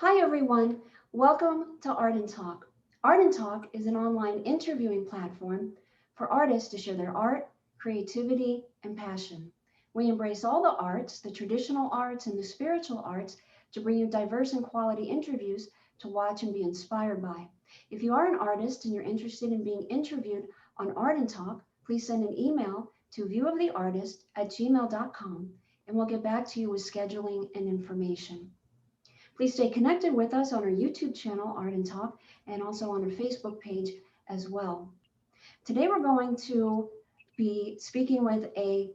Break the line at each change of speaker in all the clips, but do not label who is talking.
Hi, everyone. Welcome to Art and Talk. Art and Talk is an online interviewing platform for artists to share their art, creativity, and passion. We embrace all the arts, the traditional arts, and the spiritual arts to bring you diverse and quality interviews to watch and be inspired by. If you are an artist and you're interested in being interviewed on Art and Talk, please send an email to viewoftheartist@gmail.com and we'll get back to you with scheduling and information. Please stay connected with us on our YouTube channel, Art and Talk, and also on our Facebook page as well. Today we're going to be speaking with a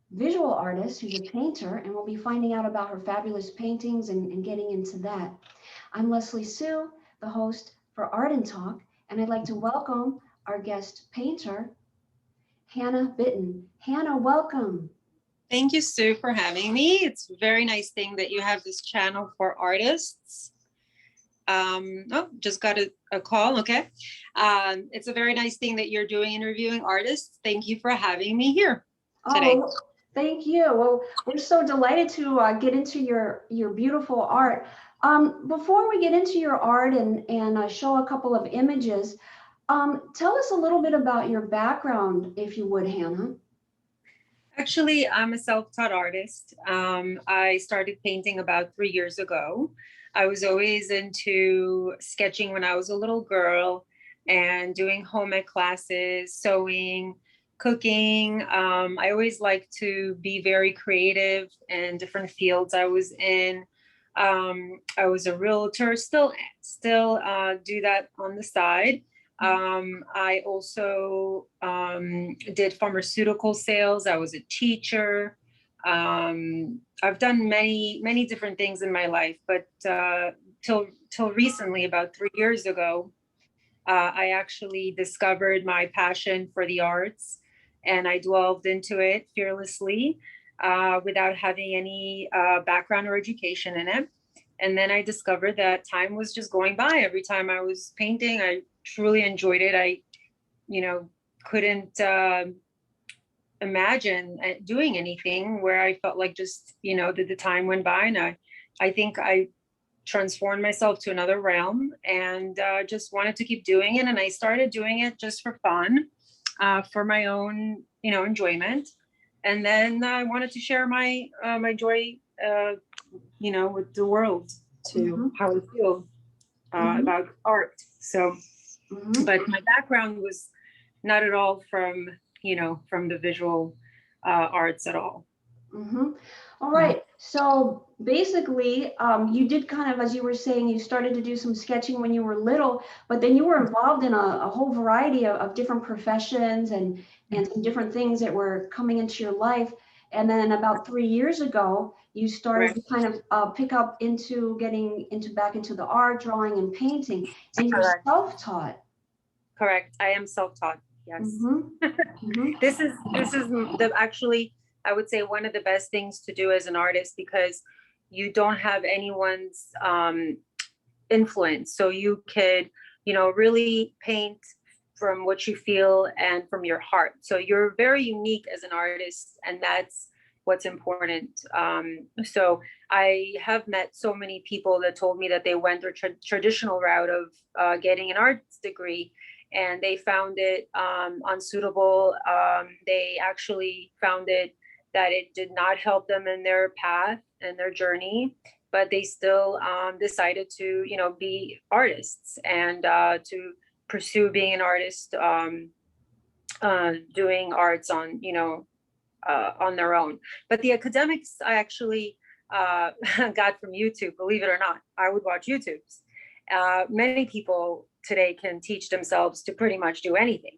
visual artist who's a painter, and we'll be finding out about her fabulous paintings and getting into that. I'm Leslie Sue, the host for Art and Talk, and I'd like to welcome our guest painter, Hannah Bitton. Hannah, welcome.
Thank you, Sue, for having me. It's a very nice thing that you have this channel for artists. Just got a call. Okay. It's a very nice thing that you're doing, interviewing artists. Thank you for having me here today.
Oh, thank you. Well, we're so delighted to get into your beautiful art. Before we get into your art and show a couple of images, tell us a little bit about your background, if you would, Hannah.
Actually, I'm a self-taught artist. I started painting about 3 years ago. I was always into sketching when I was a little girl and doing home ec classes, sewing, cooking. I always liked to be very creative in different fields I was in. I was a realtor, still do that on the side. I also did pharmaceutical sales. I was a teacher. I've done many different things in my life, but till recently, about 3 years ago, I actually discovered my passion for the arts, and I delved into it fearlessly without having any background or education in it. And then I discovered that time was just going by. Every time I was painting, I truly enjoyed it. I, couldn't imagine doing anything where I felt like just, the time went by. And I think I transformed myself to another realm and just wanted to keep doing it. And I started doing it just for fun, for my own, enjoyment. And then I wanted to share my my joy, with the world, to how I feel about art. So, but my background was not at all from the visual arts at all.
All right. So basically, you did kind of, as you were saying, you started to do some sketching when you were little, but then you were involved in a whole variety of different professions and some different things that were coming into your life. And then about 3 years ago, you started to kind of pick up into getting back into the art, drawing, and painting. And you're self-taught.
Correct. I am self-taught. Yes. This is actually, I would say, one of the best things to do as an artist, because you don't have anyone's influence. So you could, really paint from what you feel and from your heart. So you're very unique as an artist, and that's what's important. So I have met so many people that told me that they went the traditional route of getting an arts degree, and they found it unsuitable. They actually found it that it did not help them in their path and their journey, but they still decided to, be artists and to pursue being an artist, doing arts on their own. But the academics I actually got from YouTube, believe it or not. I would watch YouTubes. Many people today can teach themselves to pretty much do anything.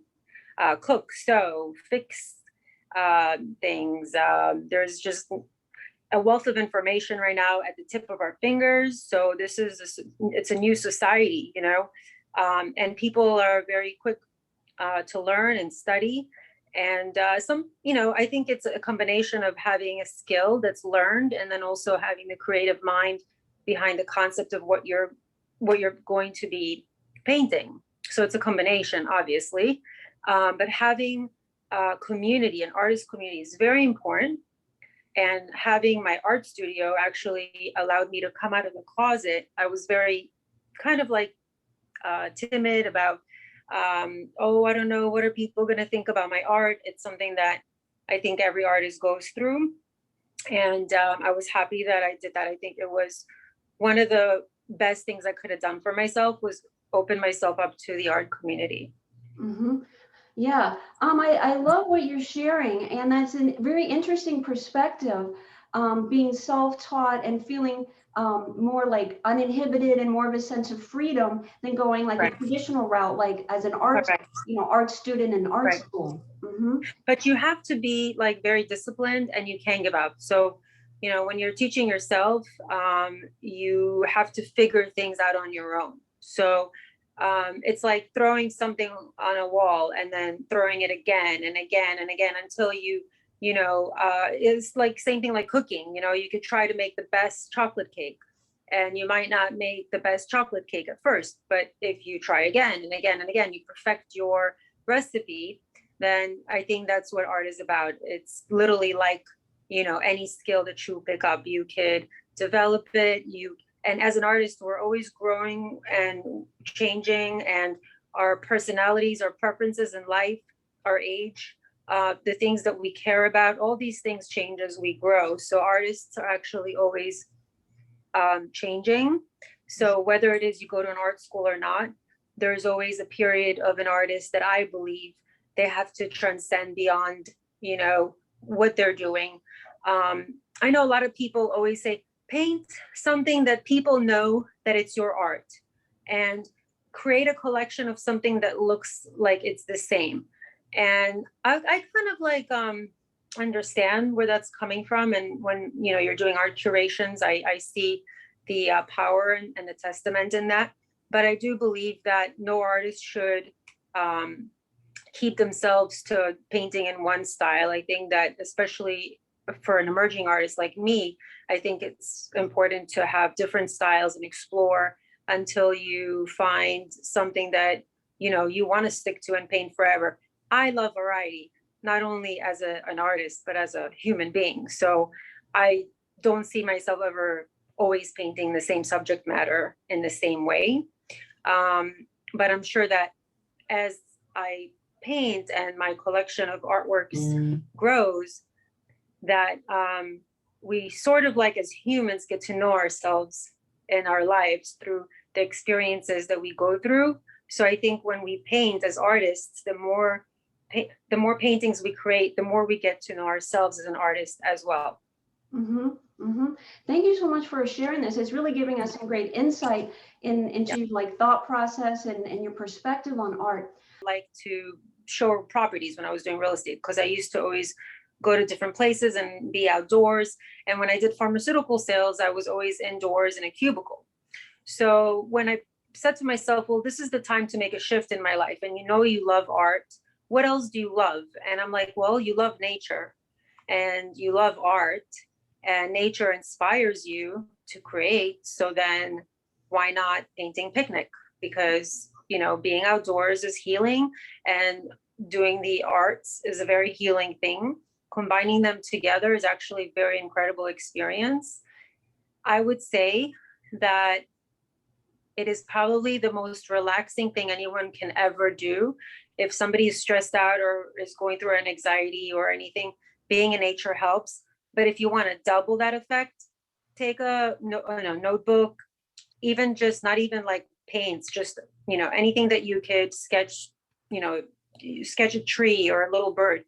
Cook, sew, fix things. There's just a wealth of information right now at the tip of our fingers. So it's a new society, and people are very quick to learn and study. And I think it's a combination of having a skill that's learned, and then also having the creative mind behind the concept of what you're going to be painting. So it's a combination, obviously, but having a community, an artist community, is very important. And having my art studio actually allowed me to come out of the closet. I was very kind of like timid about, oh, I don't know, what are people going to think about my art? It's something that I think every artist goes through. And I was happy that I did that. I think it was one of the best things I could have done for myself was open myself up to the art community.
Mm-hmm. Yeah, I love what you're sharing, and that's a very interesting perspective, being self-taught and feeling more like uninhibited and more of a sense of freedom than going like a
Right.
traditional route, like as an art,
Correct.
art student in art
Right.
school. Mm-hmm.
But you have to be like very disciplined and you can't give up. So, when you're teaching yourself, you have to figure things out on your own. So it's like throwing something on a wall and then throwing it again and again and again until it's like same thing like cooking. You could try to make the best chocolate cake and you might not make the best chocolate cake at first, but if you try again and again and again, you perfect your recipe. Then I think that's what art is about. It's literally like, any skill that you pick up, you could develop it. And as an artist, we're always growing and changing, and our personalities, our preferences in life, our age, the things that we care about, all these things change as we grow. So artists are actually always changing. So whether it is you go to an art school or not, there's always a period of an artist that I believe they have to transcend beyond, what they're doing. I know a lot of people always say, paint something that people know that it's your art and create a collection of something that looks like it's the same. And I kind of like understand where that's coming from. And when, you're doing art curations, I see the power and the testament in that. But I do believe that no artist should keep themselves to painting in one style. I think that especially for an emerging artist like me, I think it's important to have different styles and explore until you find something that you want to stick to and paint forever. I love variety, not only as an artist but as a human being. So I don't see myself ever always painting the same subject matter in the same way. But I'm sure that as I paint and my collection of artworks grows, that we sort of like as humans get to know ourselves in our lives through the experiences that we go through. So I think when we paint as artists, the more paintings we create, the more we get to know ourselves as an artist as well.
Mm-hmm. Mm-hmm. Thank you so much for sharing this. It's really giving us some great insight into your like thought process and your perspective on art.
Like to show properties when I was doing real estate, because I used to always go to different places and be outdoors. And when I did pharmaceutical sales, I was always indoors in a cubicle. So when I said to myself, well, this is the time to make a shift in my life. And you love art. What else do you love? And I'm like, well, you love nature and you love art, and nature inspires you to create. So then why not painting picnic? Because, being outdoors is healing, and doing the arts is a very healing thing. Combining them together is actually a very incredible experience. I would say that it is probably the most relaxing thing anyone can ever do. If somebody is stressed out or is going through an anxiety or anything, being in nature helps. But if you want to double that effect, take a notebook, even just not even like paints, just anything that you could sketch, sketch a tree or a little bird.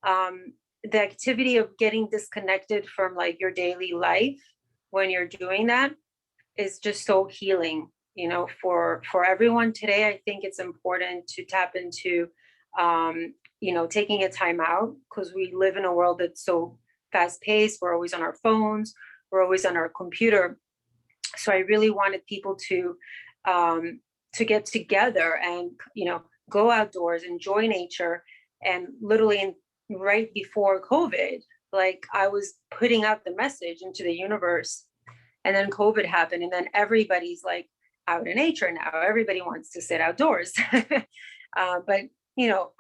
The activity of getting disconnected from like your daily life when you're doing that is just so healing. For everyone today, I think it's important to tap into taking a time out, because we live in a world that's so fast paced. We're always on our phones, we're always on our computer. So I really wanted people to get together and go outdoors, enjoy nature. And literally right before COVID, like I was putting out the message into the universe, and then COVID happened, and then everybody's like out in nature now. Everybody wants to sit outdoors. But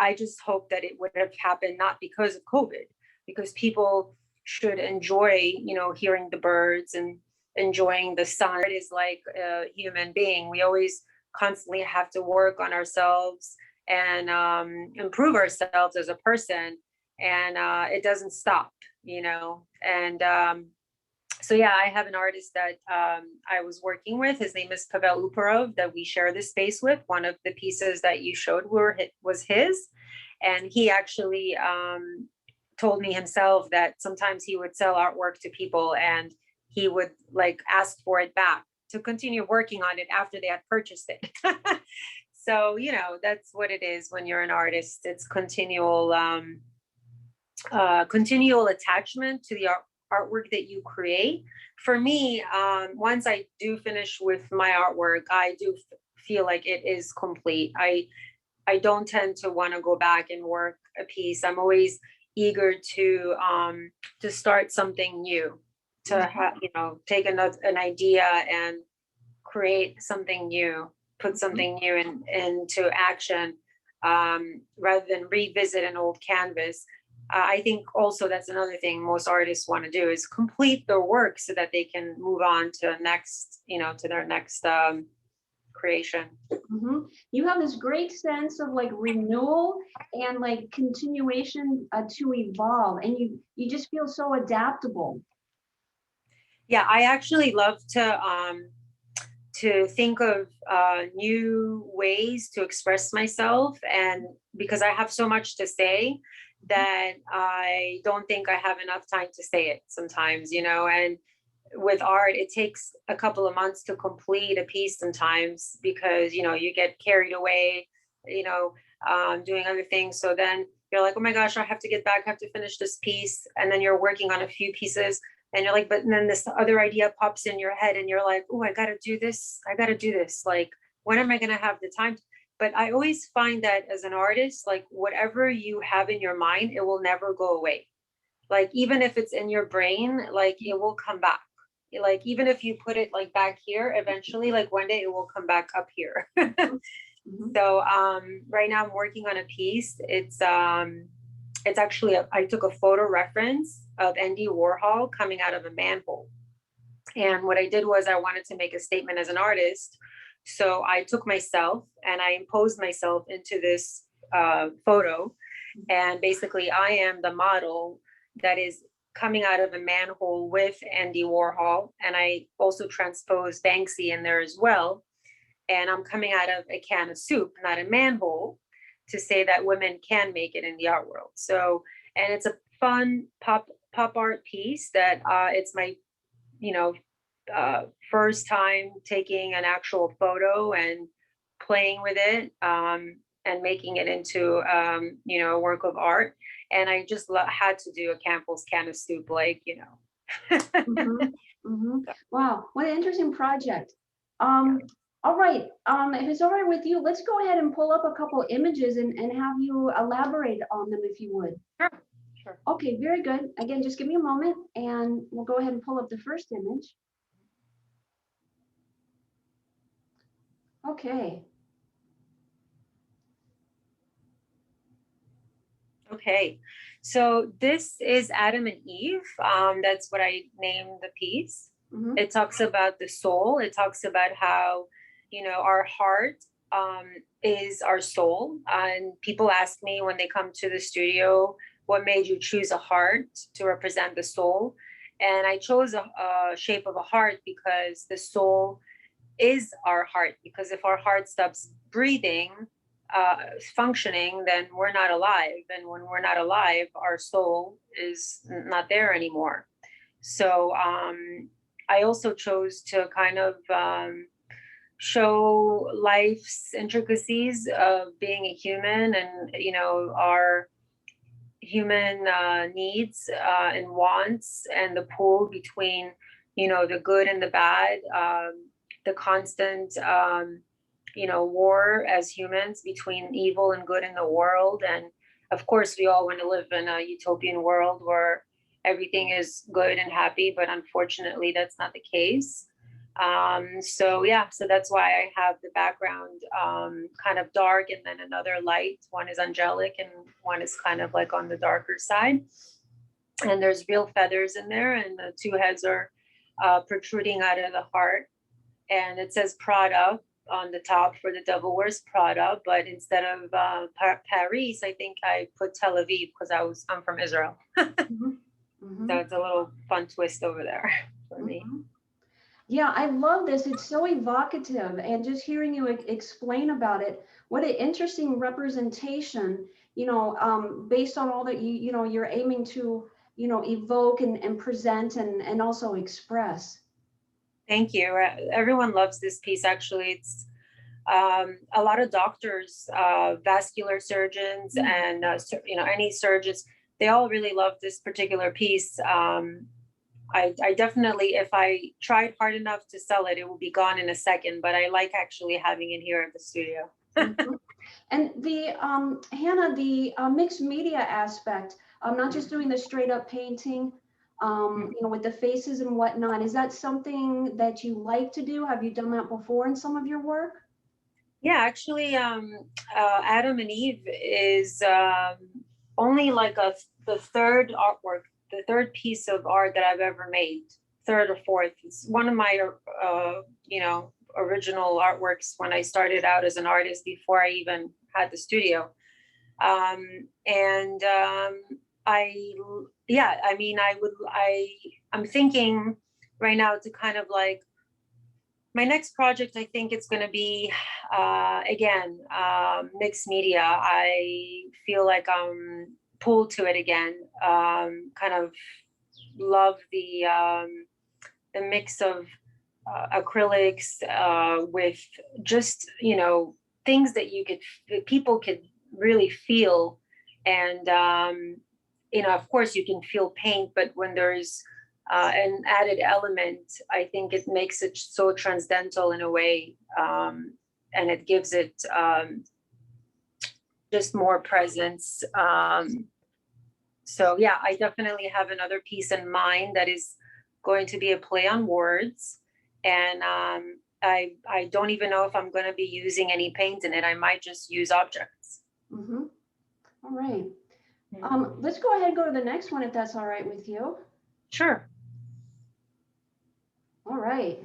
I just hope that it would have happened not because of COVID, because people should enjoy, hearing the birds and enjoying the sun. It is like a human being. We always constantly have to work on ourselves and improve ourselves as a person. And it doesn't stop, And so yeah, I have an artist that I was working with. His name is Pavel Uparov, that we share this space with. One of the pieces that you showed was his, and he actually told me himself that sometimes he would sell artwork to people, and he would like ask for it back to continue working on it after they had purchased it. So that's what it is when you're an artist. It's continual attachment to the artwork that you create. For me, once I do finish with my artwork, I do feel like it is complete. I don't tend to want to go back and work a piece. I'm always eager to start something new, to take an idea and create something new, put something new into action, rather than revisit an old canvas. I think also that's another thing most artists want to do, is complete their work so that they can move on to their next creation.
Mm-hmm. You have this great sense of like renewal and like continuation to evolve, and you just feel so adaptable.
Yeah, I actually love to think of new ways to express myself, and because I have so much to say that I don't think I have enough time to say it sometimes, and with art it takes a couple of months to complete a piece sometimes, because you get carried away, doing other things. So then you're like, oh my gosh, I have to get back, I have to finish this piece, and then you're working on a few pieces, and you're like, but then this other idea pops in your head, and you're like, oh, I got to do this, like, when am I going to have the time? But I always find that as an artist, like whatever you have in your mind, it will never go away. Like even if it's in your brain, like it will come back. Like even if you put it like back here, eventually, like one day it will come back up here.
Mm-hmm.
So right now I'm working on a piece. It's actually I took a photo reference of Andy Warhol coming out of a manhole. And what I did was I wanted to make a statement as an artist. So I took myself and I imposed myself into this photo. And basically, I am the model that is coming out of a manhole with Andy Warhol. And I also transposed Banksy in there as well. And I'm coming out of a can of soup, not a manhole, to say that women can make it in the art world. So, and it's a fun pop art piece that it's my, first time taking an actual photo and playing with it, and making it into, a work of art. And I just had to do a Campbell's can of soup,
Mm-hmm. Mm-hmm. Wow, what an interesting project. All right, if it's all right with you, let's go ahead and pull up a couple images and have you elaborate on them if you would.
Sure. Sure.
Okay, very good. Again, just give me a moment and we'll go ahead and pull up the first image. Okay.
Okay, so this is Adam and Eve. That's what I named the piece.
Mm-hmm.
It talks about the soul. It talks about how, our heart is our soul. And people ask me when they come to the studio, what made you choose a heart to represent the soul? And I chose a shape of a heart because the soul is our heart. Because if our heart stops breathing, functioning, then we're not alive. And when we're not alive, our soul is not there anymore. So I also chose to kind of show life's intricacies of being a human, and our human needs and wants, and the pull between the good and the bad, the constant war as humans between evil and good in the world. And of course, we all want to live in a utopian world where everything is good and happy, but unfortunately, that's not the case. So that's why I have the background kind of dark, and then another light. One is angelic and one is kind of like on the darker side. and there's real feathers in there, and the two heads are protruding out of the heart, and it says Prada on the top for the Devil Wears Prada, but instead of Paris, I think I put Tel Aviv because I'm from Israel.
Mm-hmm. Mm-hmm.
So it's a little fun twist over there for me.
Mm-hmm. Yeah, I love this. It's so evocative. And just hearing you explain about it, what an interesting representation, based on all that you're aiming to, evoke and present and also express.
Thank you. Everyone loves this piece. Actually, it's a lot of doctors, vascular surgeons, and any surgeons. They all really love this particular piece. I definitely, if I tried hard enough to sell it, it will be gone in a second. But I like actually having it here at the studio.
Mm-hmm. And the Hannah, the mixed media aspect, not just doing the straight up painting, with the faces and whatnot. Is that something that you like to do? Have you done that before in some of your work?
Yeah, actually, Adam and Eve is only like the third artwork, the third piece of art that I've ever made, third or fourth. It's one of my, original artworks when I started out as an artist before I even had the studio. And I mean, I'm thinking right now to kind of like my next project. I think it's going to be again mixed media. I feel like I'm pulled to it again. Kind of love the mix of acrylics with just things that people could really feel, and of course you can feel paint, but when there's an added element, I think it makes it so transcendental in a way, and it gives it just more presence. So yeah, I definitely have another piece in mind that is going to be a play on words, and I don't even know if I'm going to be using any paint in it. I might just use objects.
Mm-hmm. All right. Let's go ahead and go to the next one if that's all right with you.
Sure.
All right.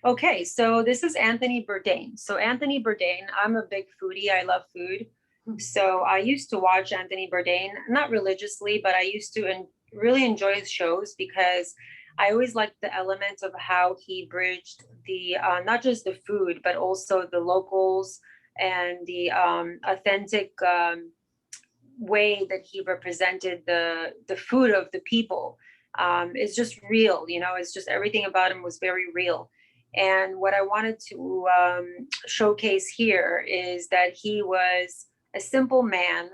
Okay, so this is Anthony Bourdain. So Anthony Bourdain, I'm a big foodie. I love food. So I used to watch Anthony Bourdain, not religiously, but I used to really enjoy his shows because I always liked the element of how he bridged the not just the food, but also the locals and the authentic way that he represented the food of the people. It's just real, it's just everything about him was very real. And what I wanted to showcase here is that he was a simple man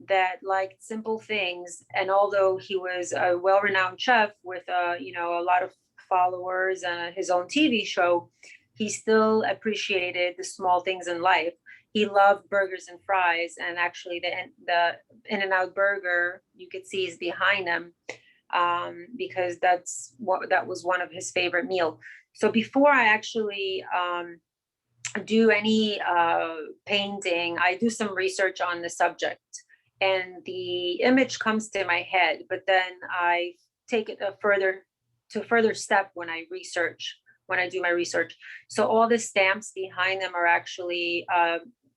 that liked simple things. And although he was a well-renowned chef with a lot of followers and his own TV show, he still appreciated the small things in life. He loved burgers and fries, and actually the In-N-Out burger you could see is behind him, because that was one of his favorite meal. So before I actually do any painting, I do some research on the subject, and the image comes to my head, but then I take it to a further step when I do my research. So all the stamps behind them are actually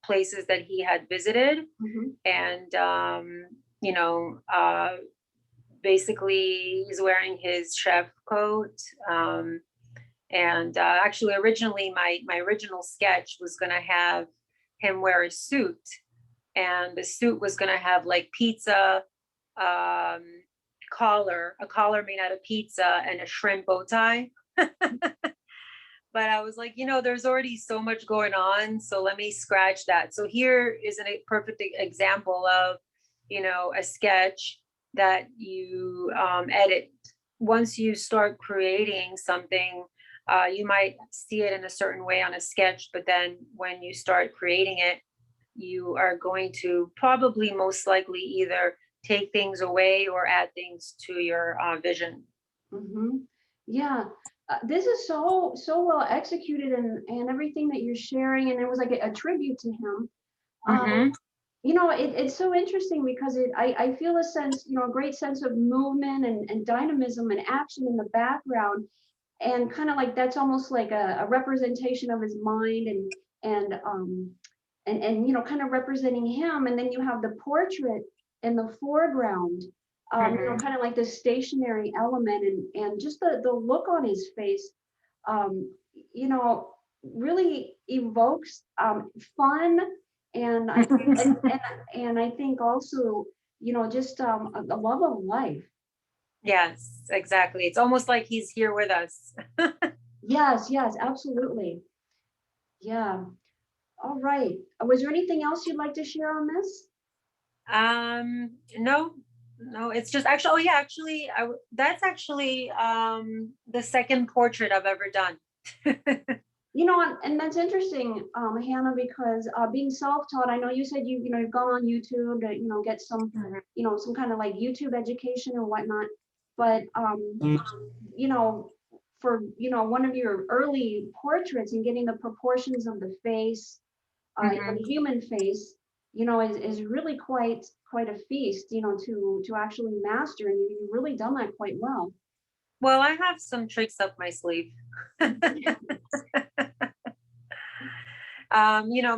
places that he had visited, and basically he's wearing his chef coat. And actually, originally, my original sketch was going to have him wear a suit, and the suit was going to have like pizza a collar made out of pizza, and a shrimp bow tie. But I was like, there's already so much going on, so let me scratch that. So here is a perfect example of, a sketch that you edit. Once you start creating something, you might see it in a certain way on a sketch, but then when you start creating it, you are going to probably most likely either take things away or add things to your vision.
Mm-hmm. Yeah, this is so well executed, and everything that you're sharing, and it was like a tribute to him.
Mm-hmm.
It's so interesting because I feel a sense, a great sense of movement and dynamism and action in the background, and kind of like that's almost like a representation of his mind and um and kind of representing him, and then you have the portrait in the foreground, kind of like this stationary element, and just the look on his face, um, you know, really evokes fun, and I and,
Mm-hmm.
and and I think also, just a love of life.
Yes, exactly. It's almost like he's here with us.
Yes, yes, absolutely. Yeah. All right. Was there anything else you'd like to share on this?
No, no, it's just actually, oh yeah, actually, that's actually the second portrait I've ever done.
And that's interesting, Hannah, because being self-taught, I know you said you've gone on YouTube to, get some,
Mhm.
some kind of like YouTube education and whatnot. But, you know, for, one of your early portraits and getting the proportions of the face, the
Mhm.
human face, is really quite a feast, to actually master. And you've really done that quite well.
Well, I have some tricks up my sleeve.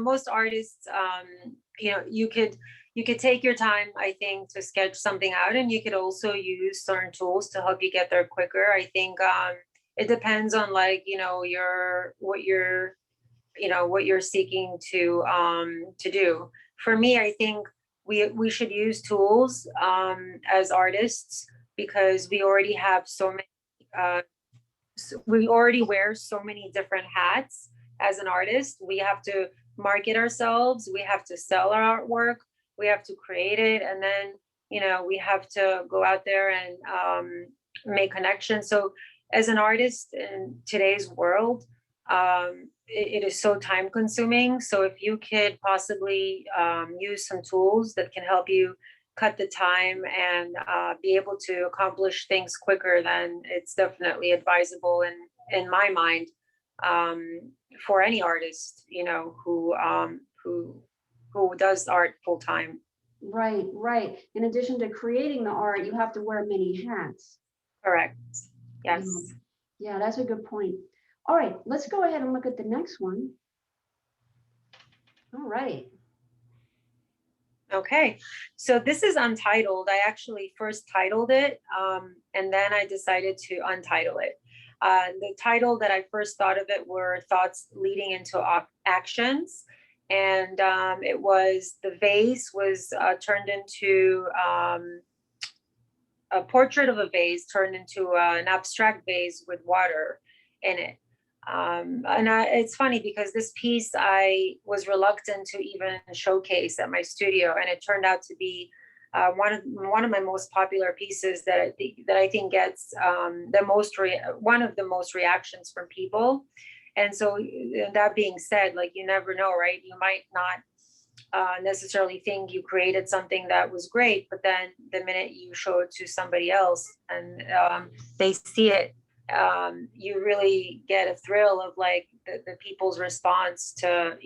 Most artists, you could take your time, I think, to sketch something out, and you could also use certain tools to help you get there quicker. I think it depends on, like, what you're seeking to do. For me, I think we should use tools as artists, because we already have so many we already wear so many different hats. As an artist, we have to market ourselves, we have to sell our artwork, we have to create it, and then we have to go out there and make connections. So as an artist in today's world, it is so time consuming. So if you could possibly use some tools that can help you cut the time and be able to accomplish things quicker, then it's definitely advisable in my mind, for any artist, who does art full time.
Right, right. In addition to creating the art, you have to wear many hats.
Correct.
Yeah,
Yes.
yeah, that's a good point. All right, let's go ahead and look at the next one. All right.
Okay, so this is Untitled. I actually first titled it, and then I decided to untitle it. The title that I first thought of it were Thoughts Leading into Actions. And it was, the vase was turned into a portrait of a vase turned into an abstract vase with water in it. It's funny because this piece I was reluctant to even showcase at my studio, and it turned out to be one of my most popular pieces that I think gets one of the most reactions from people. And so, that being said, like, you never know, right? You might not necessarily think you created something that was great, but then the minute you show it to somebody else and they see it, you really get a thrill of, like, the people's response to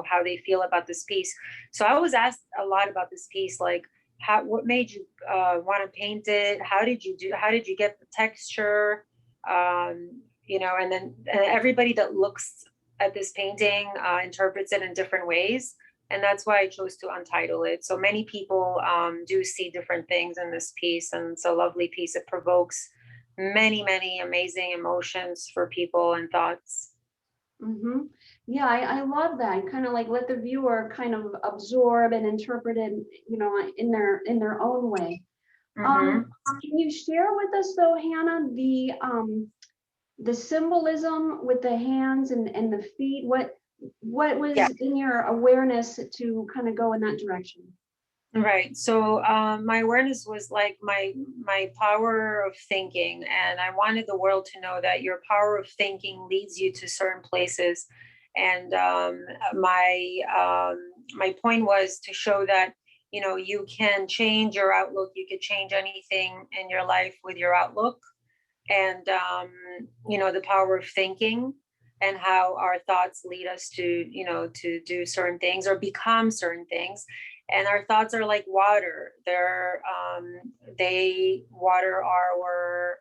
how they feel about this piece. So I was asked a lot about this piece, like, what made you want to paint it? How did you get the texture? And then everybody that looks at this painting interprets it in different ways, and that's why I chose to untitle it. So many people do see different things in this piece, and it's a lovely piece. It provokes many, many amazing emotions for people and thoughts.
Mm-hmm. Yeah, I love that. Kind of like let the viewer kind of absorb and interpret it, in their own way.
Mm-hmm.
Can you share with us though, Hannah, the symbolism with the hands and the feet? What
Yeah.
was in your awareness to kind of go in that direction?
Right. So my awareness was like my power of thinking, and I wanted the world to know that your power of thinking leads you to certain places. And my point was to show that you can change your outlook. You could change anything in your life with your outlook, and the power of thinking, and how our thoughts lead us to do certain things or become certain things. And our thoughts are like water. They water our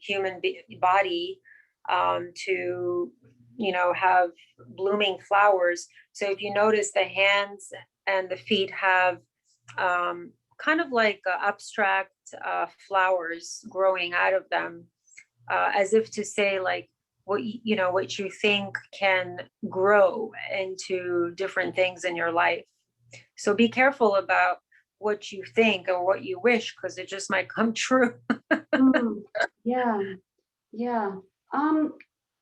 human body to, have blooming flowers. So if you notice, the hands and the feet have kind of like abstract flowers growing out of them, as if to say, like, what you think can grow into different things in your life. So be careful about what you think or what you wish, because it just might come true.
Mm, yeah, yeah. I'm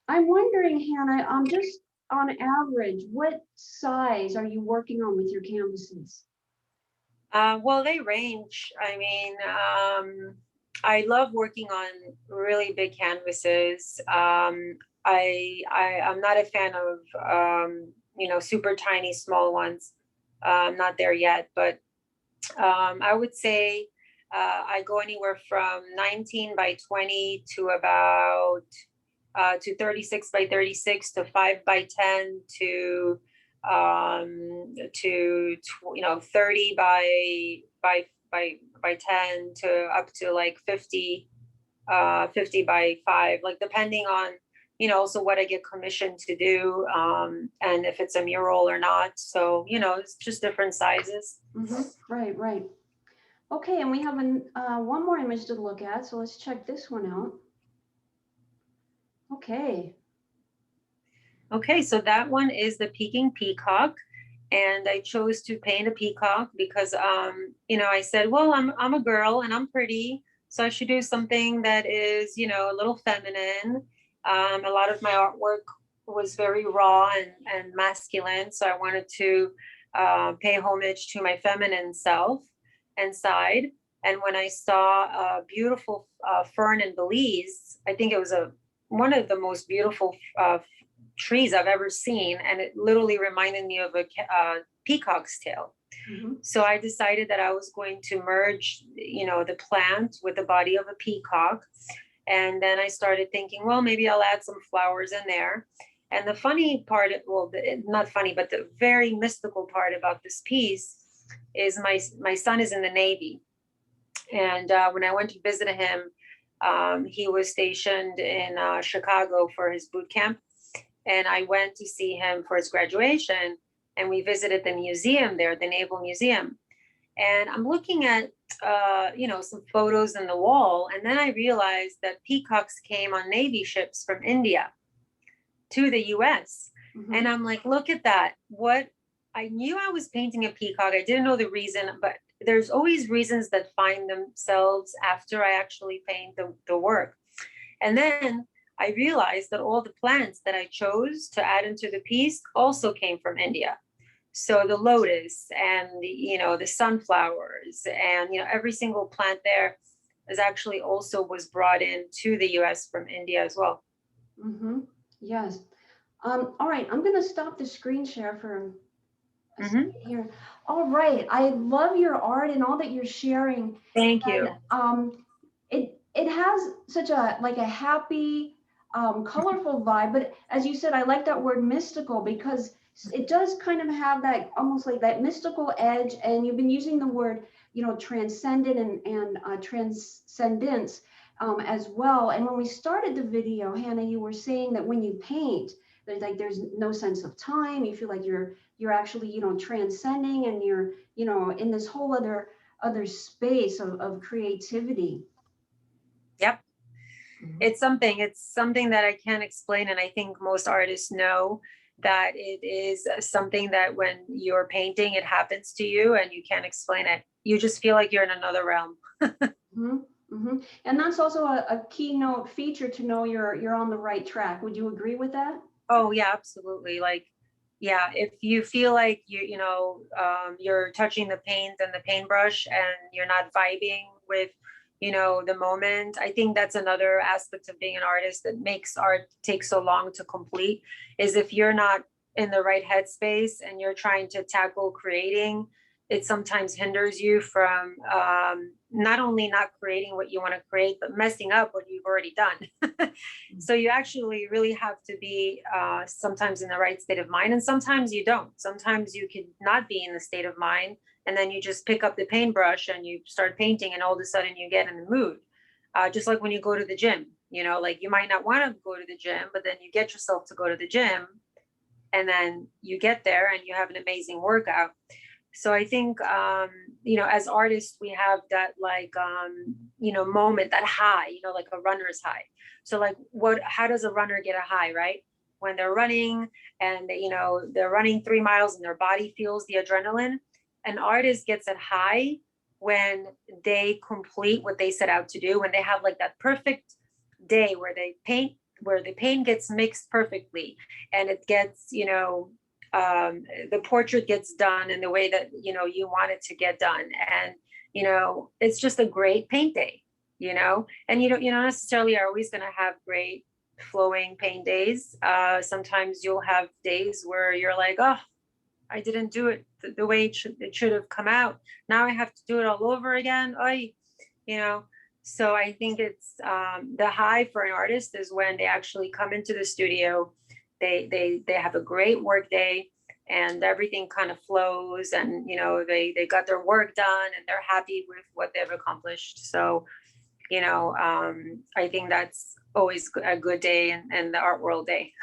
wondering, Hannah, just on average, what size are you working on with your canvases?
Well, they range. I mean, I love working on really big canvases. I'm not a fan of super tiny small ones. I'm not there yet, but I would say I go anywhere from 19 by 20 to about to 36 by 36 to 5 by 10 to 30 by 10 to up to like 50 by 5, like depending on also what I get commissioned to do, and if it's a mural or not. So it's just different sizes.
Right, right. Okay, and we have one more image to look at, so let's check this one out. Okay.
Okay, so that one is the Peking Peacock, and I chose to paint a peacock because I said, well, I'm a girl and I'm pretty, so I should do something that is, a little feminine. A lot of my artwork was very raw and masculine, so I wanted to pay homage to my feminine self and side. And when I saw a beautiful fern in Belize, I think it was one of the most beautiful trees I've ever seen, and it literally reminded me of a peacock's tail.
Mm-hmm.
So I decided that I was going to merge, the plant with the body of a peacock, and then I started thinking, well, maybe I'll add some flowers in there. And the funny part, well, not funny, but the very mystical part about this piece is my son is in the Navy, and when I went to visit him, he was stationed in Chicago for his boot camp. And I went to see him for his graduation, and we visited the museum there, the Naval Museum. And I'm looking at, some photos in the wall, and then I realized that peacocks came on Navy ships from India to the U.S.
Mm-hmm.
And I'm like, look at that! What I knew I was painting a peacock. I didn't know the reason, but there's always reasons that find themselves after I actually paint the work. And then I realized that all the plants that I chose to add into the piece also came from India. So the lotus and the sunflowers and every single plant there is actually also was brought in to the US from India as well.
Mm-hmm. Yes. All right, I'm going to stop the screen share for a second here. All right, I love your art and all that you're sharing.
Thank you.
It has such a happy, colorful vibe, but as you said, I like that word mystical because it does kind of have that almost like that mystical edge. And you've been using the word, transcendent and transcendence as well. And when we started the video, Hannah, you were saying that when you paint, there's no sense of time. You feel like you're actually transcending, and you're in this whole other space of creativity.
Yep. It's something that I can't explain. And I think most artists know that it is something that when you're painting, it happens to you and you can't explain it. You just feel like you're in another realm.
Mm-hmm. Mm-hmm. And that's also a keynote feature to know you're on the right track. Would you agree with that?
Oh yeah, absolutely. Like, yeah, if you feel like you're touching the paint and the paintbrush and you're not vibing with, the moment, I think that's another aspect of being an artist that makes art take so long to complete, is if you're not in the right headspace and you're trying to tackle creating, it sometimes hinders you from not only not creating what you want to create, but messing up what you've already done. So you actually really have to be sometimes in the right state of mind, and sometimes you don't. Sometimes you could not be in the state of mind, and then you just pick up the paintbrush and you start painting, and all of a sudden you get in the mood. Just like when you go to the gym, like you might not want to go to the gym, but then you get yourself to go to the gym, and then you get there and you have an amazing workout. So I think, as artists, we have that like, moment, that high, like a runner's high. So like how does a runner get a high, right? When they're running and they're running 3 miles and their body feels the adrenaline. An artist gets a high when they complete what they set out to do, when they have like that perfect day where the paint gets mixed perfectly, and it gets, the portrait gets done in the way that, you want it to get done. And, it's just a great paint day, and you don't necessarily are always going to have great flowing paint days. Sometimes you'll have days where you're like, oh, I didn't do it the way it should have come out. Now I have to do it all over again. So I think it's the high for an artist is when they actually come into the studio, they have a great work day, and everything kind of flows, and they got their work done and they're happy with what they've accomplished. So I think that's always a good day in the art world day.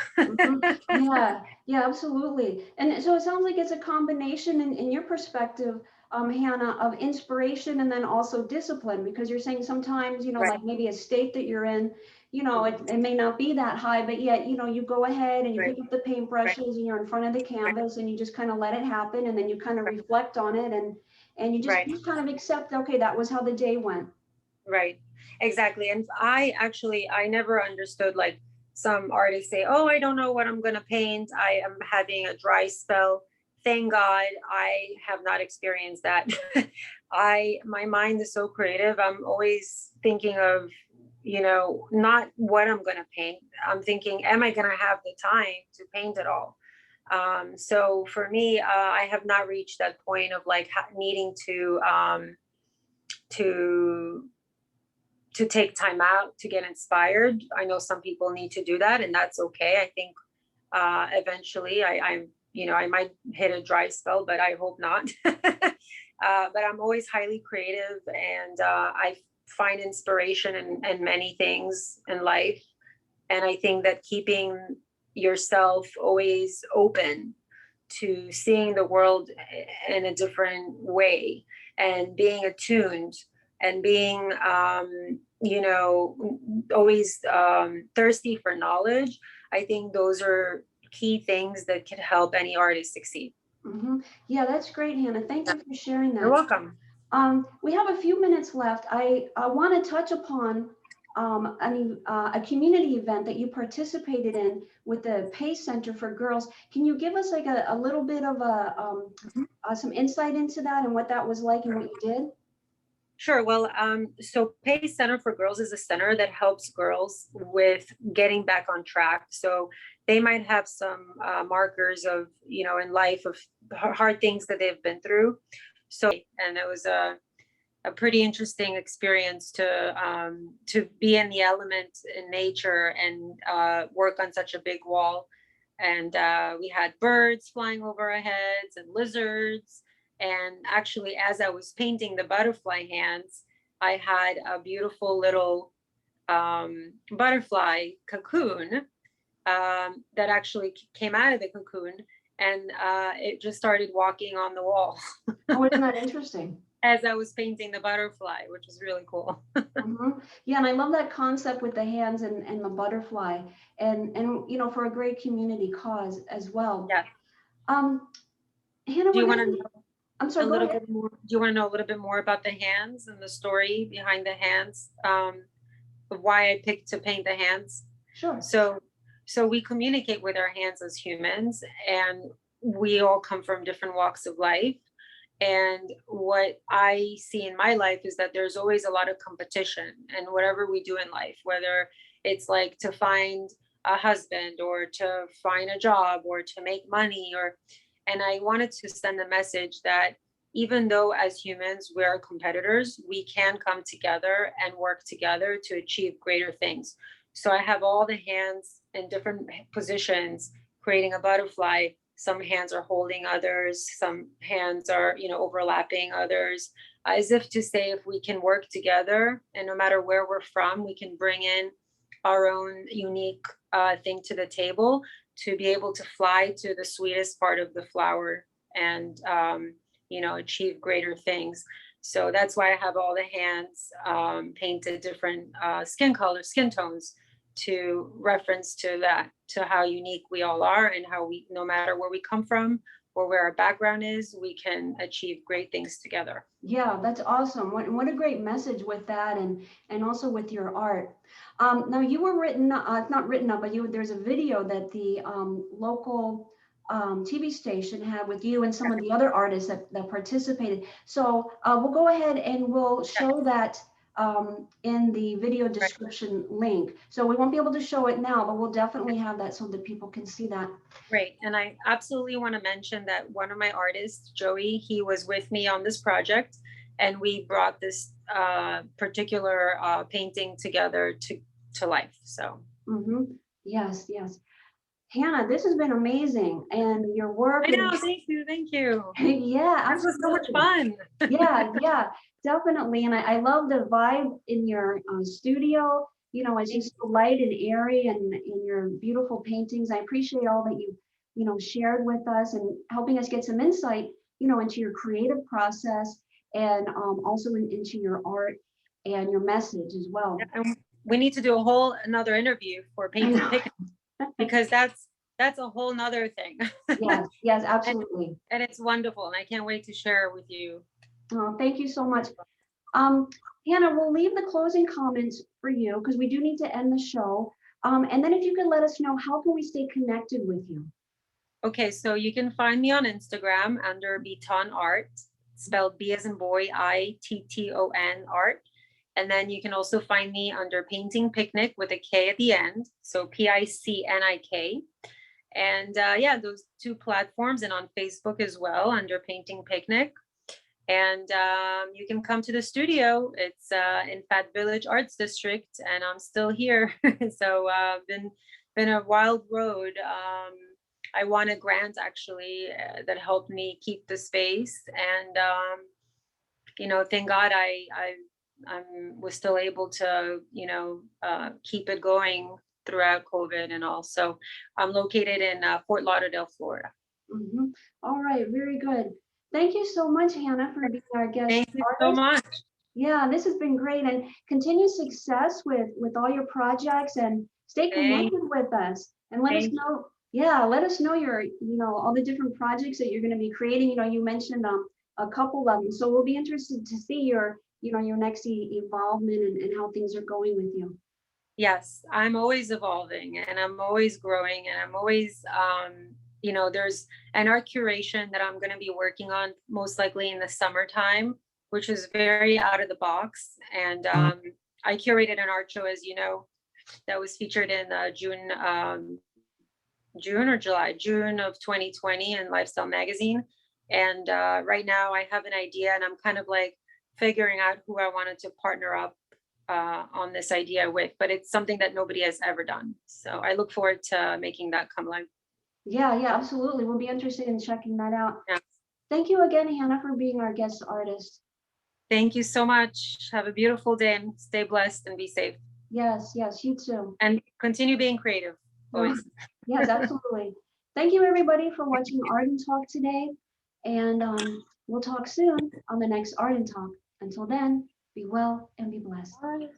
Yeah, absolutely. And so it sounds like it's a combination in your perspective, Hannah, of inspiration and then also discipline, because you're saying sometimes,
Right.
like maybe a state that you're in, it may not be that high, but yet, you go ahead and you
Right.
pick up the paintbrushes and you're in front of the canvas and you just kind of let it happen, and then you kind of reflect on it, and you just kind of accept, okay, that was how the day went.
Right. Exactly. And I never understood, like, some artists say, oh, I don't know what I'm going to paint. I am having a dry spell. Thank God I have not experienced that. My mind is so creative. I'm always thinking of, not what I'm going to paint. I'm thinking, am I going to have the time to paint it all? So for me, I have not reached that point of like needing to take time out to get inspired. I know some people need to do that, and that's okay. I think eventually I might hit a dry spell, but I hope not. But I'm always highly creative, and I find inspiration in many things in life. And I think that keeping yourself always open to seeing the world in a different way, and being attuned, and being always thirsty for knowledge. I think those are key things that can help any artist succeed.
Mm-hmm. Yeah, that's great, Hannah. Thank you for sharing that.
You're welcome.
We have a few minutes left. I want to touch upon a community event that you participated in with the Pace Center for Girls. Can you give us like a little bit of some insight into that and what that was like and what you did?
Sure. Well, so Pace Center for Girls is a center that helps girls with getting back on track. So they might have some markers of, in life, of hard things that they've been through. So, and it was a pretty interesting experience to be in the element in nature and work on such a big wall. And we had birds flying over our heads and lizards. And actually, as I was painting the butterfly hands, I had a beautiful little butterfly cocoon that actually came out of the cocoon, and it just started walking on the wall.
Oh, isn't that interesting?
As I was painting the butterfly, which was really cool.
Mm-hmm. Yeah, and I love that concept with the hands and the butterfly, and for a great community cause as well.
Yeah.
Hannah,
Do you want to know
I'm sorry,
a little
go ahead.
bit more? Do you want to know a little bit more about the hands and the story behind the hands? Of why I picked to paint the hands?
Sure.
So we communicate with our hands as humans, and we all come from different walks of life. And what I see in my life is that there's always a lot of competition, and whatever we do in life, whether it's like to find a husband or to find a job or to make money, and I wanted to send a message that even though as humans we are competitors, we can come together and work together to achieve greater things. So I have all the hands in different positions creating a butterfly, Some hands are holding others, some hands are, overlapping others, as if to say, if we can work together, and no matter where we're from, we can bring in our own unique thing to the table, to be able to fly to the sweetest part of the flower, and achieve greater things. So that's why I have all the hands painted different skin colors, skin tones, to reference to that, to how unique we all are, and how we, no matter where we come from or where our background is, we can achieve great things together.
Yeah, that's awesome. What a great message with that, and also with your art. Now you were written, not written up, but there's a video that the local TV station had with you and some of the other artists that participated. So we'll go ahead and we'll show that in the video description link. So we won't be able to show it now, but we'll definitely have that so that people can see that.
Great. And I absolutely want to mention that one of my artists, Joey, he was with me on this project, and we brought this particular painting together to life. So.
Yes, yes. Hannah, this has been amazing, and your work.
I know. Thank you.
Yeah, absolutely.
This was so much fun.
Yeah, definitely. And I love the vibe in your studio. It's just so light and airy, and in your beautiful paintings. I appreciate all that you shared with us, and helping us get some insight, into your creative process, and also into your art and your message as well.
And we need to do another interview for Painting Peacock, because that's a whole nother thing.
Yes, absolutely.
And it's wonderful, and I can't wait to share it with you.
Oh, thank you so much. Hannah, we'll leave the closing comments for you, because we do need to end the show. And then if you could let us know, how can we stay connected with you?
Okay, so you can find me on Instagram under Bitton Art, spelled B as in boy, ITTON Art. And then you can also find me under Painting Picnic with a K at the end. So PICNIK. And those two platforms, and on Facebook as well under Painting Picnic. And you can come to the studio. It's in Fat Village Arts District, and I'm still here. So been a wild road. I won a grant actually that helped me keep the space, and thank God I was still able to keep it going throughout COVID and all. So I'm located in Fort Lauderdale, Florida.
All right, very good. Thank you so much, Hannah, for being our guest.
Thank you so much.
Yeah, this has been great, and continue success with all your projects, and stay connected with us, and let us know. Yeah, let us know your, all the different projects that you're going to be creating. You mentioned a couple of them, so we'll be interested to see your, your next involvement, and how things are going with you.
Yes, I'm always evolving, and I'm always growing, and I'm always, there's an art curation that I'm going to be working on most likely in the summertime, which is very out of the box. And I curated an art show, as you know, that was featured in June of 2020 in Lifestyle Magazine. And right now I have an idea, and I'm kind of like figuring out who I wanted to partner up on this idea with, but it's something that nobody has ever done. So I look forward to making that come live.
Yeah, absolutely. We'll be interested in checking that out.
Yeah.
Thank you again, Hannah, for being our guest artist.
Thank you so much. Have a beautiful day, and stay blessed and be safe.
Yes, you too.
And continue being creative always.
Yes, absolutely. Thank you, everybody, for watching Art and Talk today. And we'll talk soon on the next Art and Talk. Until then, be well and be blessed.
Bye.